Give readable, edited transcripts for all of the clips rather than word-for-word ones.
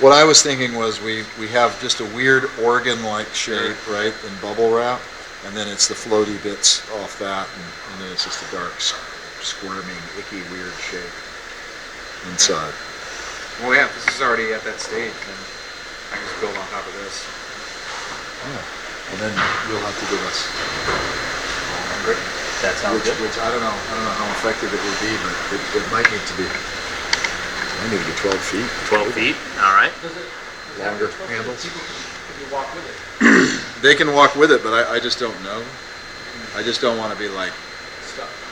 What I was thinking was we have just a weird organ-like shape, right, in bubble wrap, and then it's the floaty bits off that, and then it's just a dark, squirming, icky, weird shape inside. Well, yeah, if this is already at that stage, then I can just build on top of this. Yeah, and then you'll have to give us. That sounds good. Which I don't know how effective it would be, but it might need to be. I need to be 12 feet. 12 feet. All right. Longer handles. Can you walk with it? They can walk with it, but I just don't know. I just don't want to be like,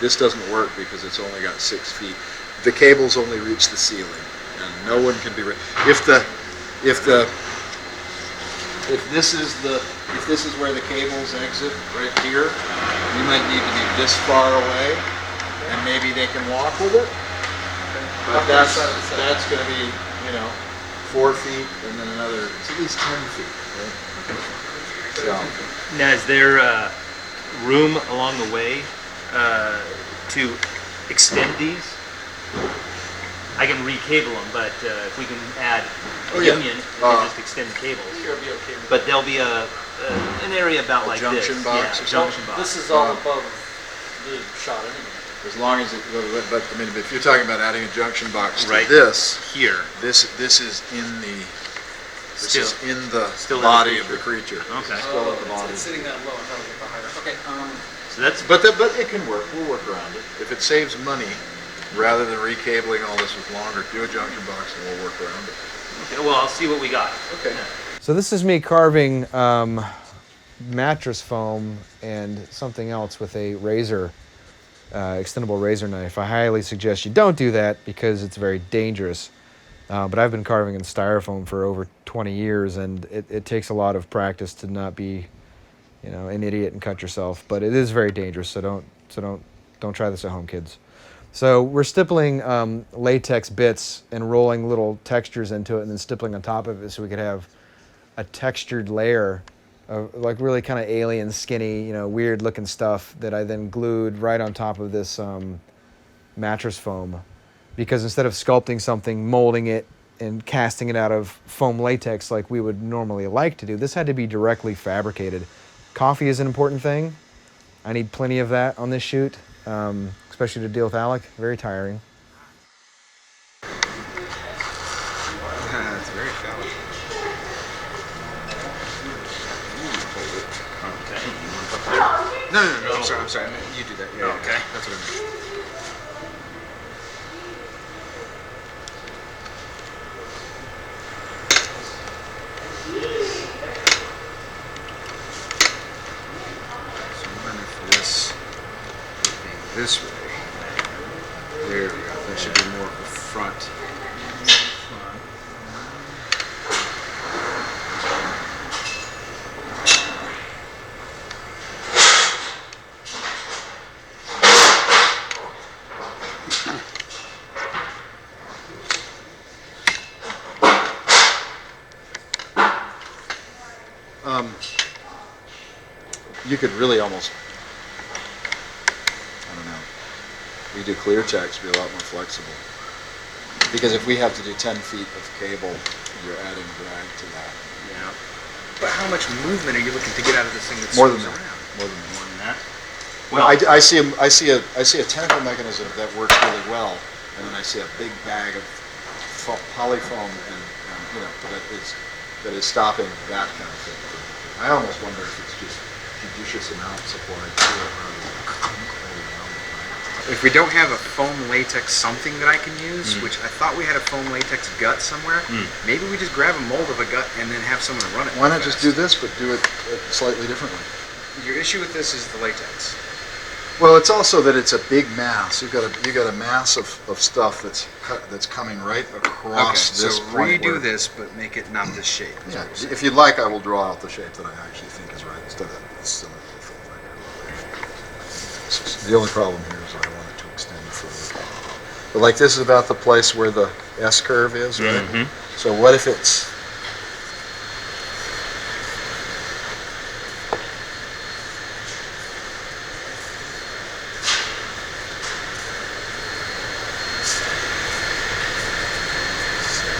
this doesn't work because it's only got 6 feet. The cables only reach the ceiling, and no one can be. If this is where the cables exit right here, you might need to be this far away, and maybe they can walk with it. But that's going to be, 4 feet, and then another. It's at least 10 feet. Right? So. Now, is there room along the way to extend these? I can recable them, but if we can add a union, we can just extend the cables. Sure, be okay. But there'll be an area about like junction this. box. Yeah, junction box. This is all above the shot anyway. As long as it, but I mean, if you're talking about adding a junction box to Right this, here. this is in the Still body in the of the creature. Okay. Still in the body. It's sitting that low. I thought it was a bit higher. Okay. So that's. But it can work. We'll work around it. If it saves money, rather than recabling all this with longer, do a junction box and we'll work around it. Okay, well, I'll see what we got. Okay. Yeah. So this is me carving mattress foam and something else with a razor, extendable razor knife. I highly suggest you don't do that because it's very dangerous. But I've been carving in styrofoam for over 20 years, and it takes a lot of practice to not be, an idiot and cut yourself. But it is very dangerous, so don't try this at home, kids. So we're stippling latex bits and rolling little textures into it, and then stippling on top of it so we could have a textured layer of like really kind of alien, skinny, weird looking stuff that I then glued right on top of this mattress foam. Because instead of sculpting something, molding it, and casting it out of foam latex like we would normally like to do, this had to be directly fabricated. Coffee is an important thing. I need plenty of that on this shoot, especially to deal with Alec. Very tiring. It's very shallow. Okay. No. I'm sorry. I meant you do that. Yeah. Okay. That's what I meant. This way. There we go. That should be more of the front. You could really almost, I don't know, we do clear text, be a lot more flexible. Because if we have to do 10 feet of cable, you're adding drag to that. Yeah. But how much movement are you looking to get out of this thing that's More than swings that. around? More than that. Well, I see a tentacle mechanism that works really well, and then I see a big bag of polyfoam and that is stopping that kind of thing. I almost wonder if it's just judicious amounts applied to it rather than. If we don't have a foam latex something that I can use, which I thought we had a foam latex gut somewhere, maybe we just grab a mold of a gut and then have someone run it. Why not just do this, but do it slightly differently? Your issue with this is the latex. Well, it's also that it's a big mass. You've got a mass of stuff that's coming right across this so point. redo this, but make it not this shape. Yeah, if you'd like, I will draw out the shape that I actually think is right instead of this. The only problem here is I want it to extend further. But like this is about the place where the S curve is, right? Mm-hmm. So what if it's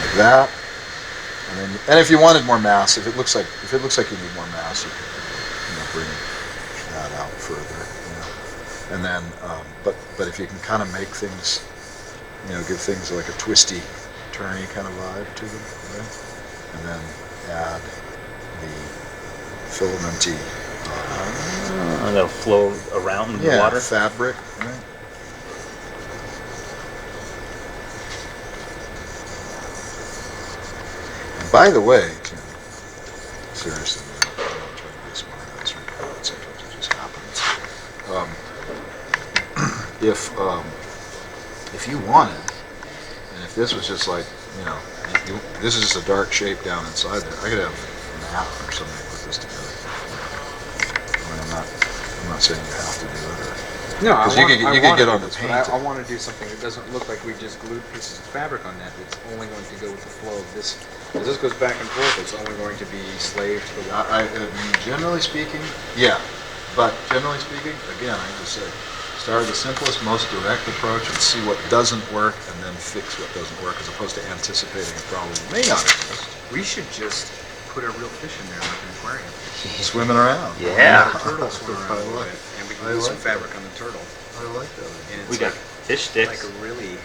like that, And if you wanted more mass, if it looks like you need more mass, you can bring that out further. And then, but if you can kind of make things, give things like a twisty, turny kind of vibe to them, right? And then add the filamenty. That'll flow around in the water. Fabric, right? And by the way, Tim, seriously, I'm not trying to be smart. That's right. Sometimes it just happens. If you wanted, and if this was just like, this is just a dark shape down inside there, I could have an app or something to put this together. I'm not saying you have to do it. No, I you could get on the this, paint. but I want to do something that doesn't look like we just glued pieces of fabric on that. It's only going to go with the flow of this. As this goes back and forth, it's only going to be slave to the water. I mean, generally speaking, yeah. But generally speaking, again, I just say, start with the simplest, most direct approach and see what doesn't work and then fix what doesn't work as opposed to anticipating a problem that may not exist. We should just put a real fish in there like an aquarium. Swimming around. Yeah. The turtle swim around with it, and we can do some fabric on the turtle. I like that. And it's We got fish sticks. like a really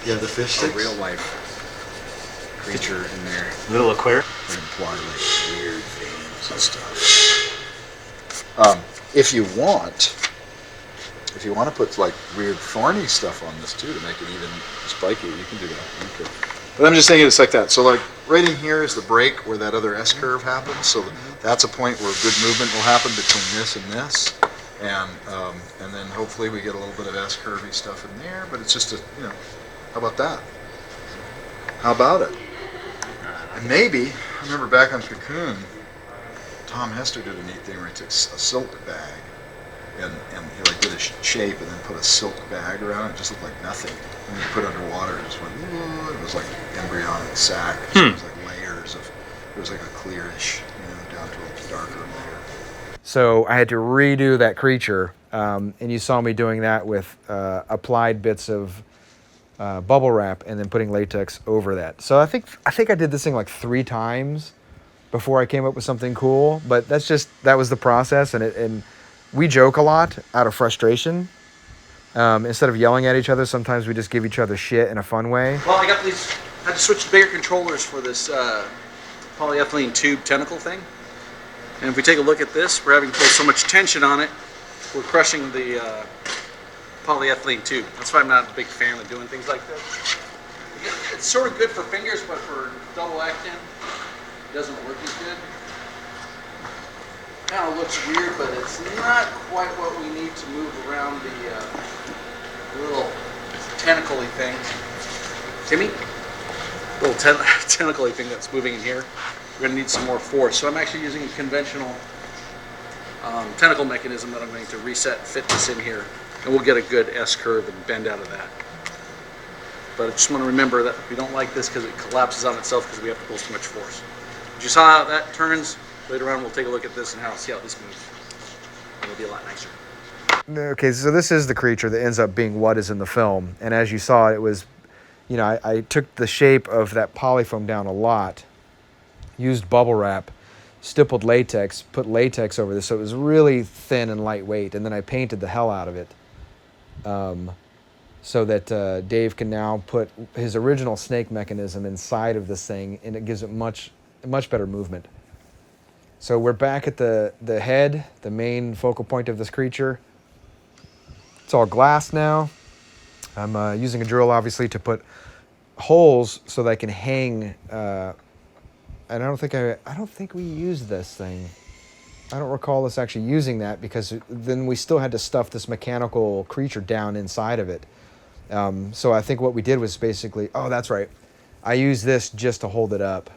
The fish a sticks? real life creature in there. Little aquarium. They imply like weird veins and stuff. If you want to put like weird thorny stuff on this too to make it even spiky, you can do that. Okay. But I'm just saying it's like that. So like right in here is the break where that other S curve happens. So that's a point where good movement will happen between this and this. And then hopefully we get a little bit of S curvy stuff in there. But it's just how about that? How about it? And maybe, I remember back on Cocoon, Tom Hester did a neat thing where he took a silk bag and he like did a shape and then put a silk bag around it. It just looked like nothing. And you put it underwater, it just went, it was like embryonic sac. So it was like layers of, it was like a clearish, down to a darker layer. So I had to redo that creature, and you saw me doing that with applied bits of bubble wrap and then putting latex over that. So I think I did this thing like 3 times before I came up with something cool. But that was the process, and we joke a lot out of frustration. Instead of yelling at each other, sometimes we just give each other shit in a fun way. Well, I had to switch to bigger controllers for this polyethylene tube tentacle thing. And if we take a look at this, we're having to put so much tension on it, we're crushing the polyethylene tube. That's why I'm not a big fan of doing things like this. It's sort of good for fingers, but for double actin, it doesn't work as good. Kind of looks weird, but it's not quite what we need to move around the little tentacle-y thing. Timmy? Little tentacle-y thing that's moving in here. We're going to need some more force. So I'm actually using a conventional tentacle mechanism that I'm going to reset and fit this in here. And we'll get a good S-curve and bend out of that. But I just want to remember that we don't like this because it collapses on itself because we have to pull so much force. But you saw how that turns? Later on we'll take a look at this and see how this moves. It'll be a lot nicer. Okay, so this is the creature that ends up being what is in the film. And as you saw, it was, I took the shape of that polyfoam down a lot, used bubble wrap, stippled latex, put latex over this so it was really thin and lightweight, and then I painted the hell out of it so that Dave can now put his original snake mechanism inside of this thing, and it gives it much better movement. So we're back at the head, the main focal point of this creature. It's all glass now. I'm using a drill, obviously, to put holes so that I can hang. And I don't think we used this thing. I don't recall us actually using that because then we still had to stuff this mechanical creature down inside of it. So I think what we did was basically, that's right. I used this just to hold it up.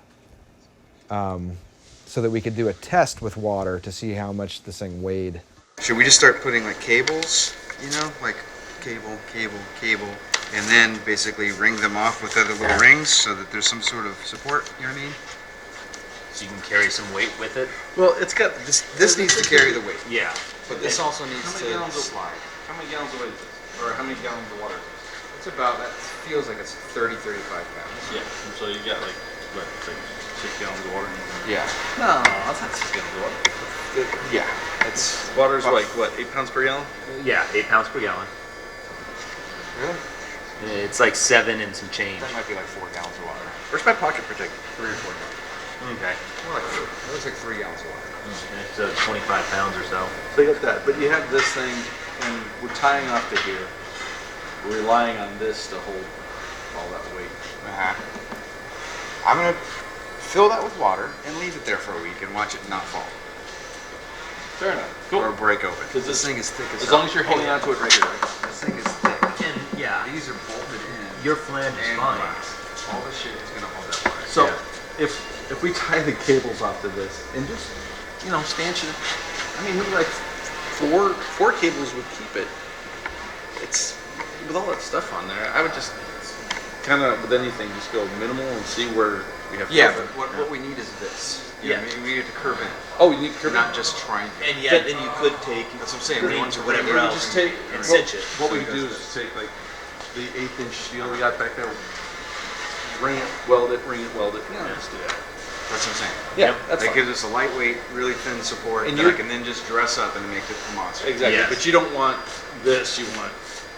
So that we could do a test with water to see how much this thing weighed. Should we just start putting like cables, like cable, and then basically ring them off with other little rings so that there's some sort of support, you know what I mean? So you can carry some weight with it. Well, it's got, this needs to carry the weight. Yeah. But this also needs How to many gallons of slide. How many gallons of weight is this? Or how many gallons of water is this? It's about, that feels like it's 30, 35 pounds. Yeah, and so you got like, what, 6 gallons of water. Yeah. No, that's not 6 gallons of water. Yeah. It's Water's like, what, 8 pounds per gallon? Yeah, 8 pounds per gallon. really. It's like 7 and some change. That might be like 4 gallons of water. Where's my pocket protector? 3 or 4 gallons. Okay. More like 3. It looks like 3 gallons of water. So 25 pounds or so. So you got that, but you have this thing, and we're tying off to here. We're relying on this to hold all that weight. Uh-huh. I'm gonna fill that with water and leave it there for a week and watch it not fall Fair enough. or break open. Because This thing is thick as as hell. long as you're hanging on to it regularly. This thing is thick. And yeah, These are bolted in. your flange is and fine. glass. All this shit is gonna hold that water. So Yeah. if we tie the cables off to this and just, stanch it, I mean, maybe like four cables would keep it. It's, with all that stuff on there, I would just kind of, with anything, just go minimal and see where we have Yeah, trouble. but what we need is this. Yeah. We need it to curve in. Oh, you need to curve Not just triangle. And yeah, then you could take That's what I'm saying. green We want to to whatever maybe else just take and cinch it. What we So could do it is does take like the 1/8 inch steel we got back there, ring it, weld it, just do that. That's what I'm saying. Yeah, that's That fine. gives us a lightweit, really thin support And that you- I can then just dress up and make it a monster. Exactly, Yes. but you don't want this, you want,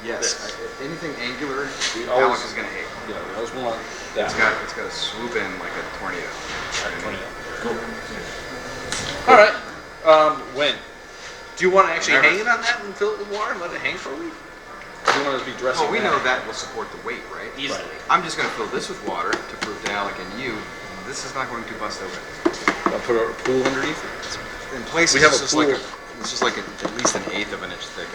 Yes. This. Anything angular, We Alec always- is gonna hate. we always want that. It's got to swoop in like a tornado. Cool. All right, when? Do you want to actually Whenever. hang it on that and fill it with water and let it hang for a week? Do you want to be dressing Well, we that? know that will support the weight, right? Easily. I'm just gonna fill this with water to prove to Alec and you, this is not going to bust open. I'll put a pool underneath it. In places, We have it's a just like pool. it's just like at least an eighth of an inch thick.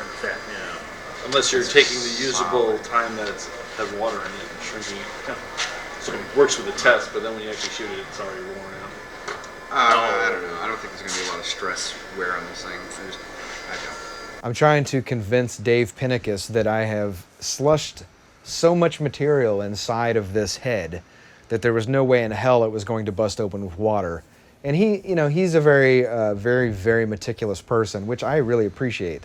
Unless you're It's taking the usable solid. time that it has water in it and shrinking it. So it works with the test, but then when you actually shoot it, it's already worn out. I don't know. I don't think there's gonna be a lot of stress wear on this thing. I don't. I'm trying to convince Dave Pinnacus that I have slushed so much material inside of this head that there was no way in hell it was going to bust open with water. And he's a very, very meticulous person, which I really appreciate.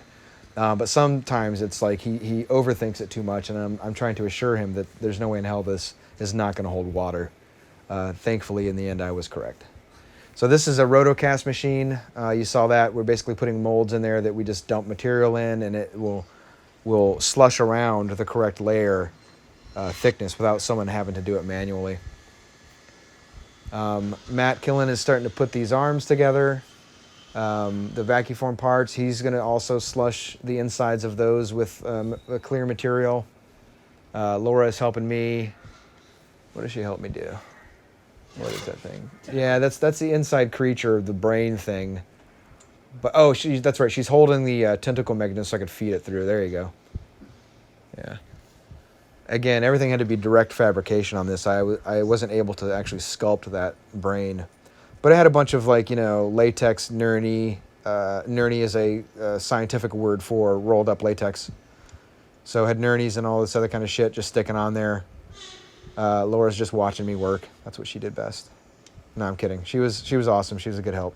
But sometimes it's like he overthinks it too much, and I'm trying to assure him that there's no way in hell this is not going to hold water. Thankfully, in the end, I was correct. So this is a rotocast machine. You saw that. We're basically putting molds in there that we just dump material in, and it will slush around the correct layer thickness without someone having to do it manually. Matt Killen is starting to put these arms together. The vacuum form parts, he's going to also slush the insides of those with a clear material. Laura is helping me. What does she help me do? What is that thing? Yeah, that's the inside creature, the brain thing. But that's right. She's holding the tentacle mechanism so I could feed it through. There you go. Yeah. Again, everything had to be direct fabrication on this. I wasn't able to actually sculpt that brain. But I had a bunch of latex nurney. Nurney is a scientific word for rolled up latex. So I had nurneys and all this other kind of shit just sticking on there. Laura's just watching me work. That's what she did best. No, I'm kidding. She was awesome. She was a good help.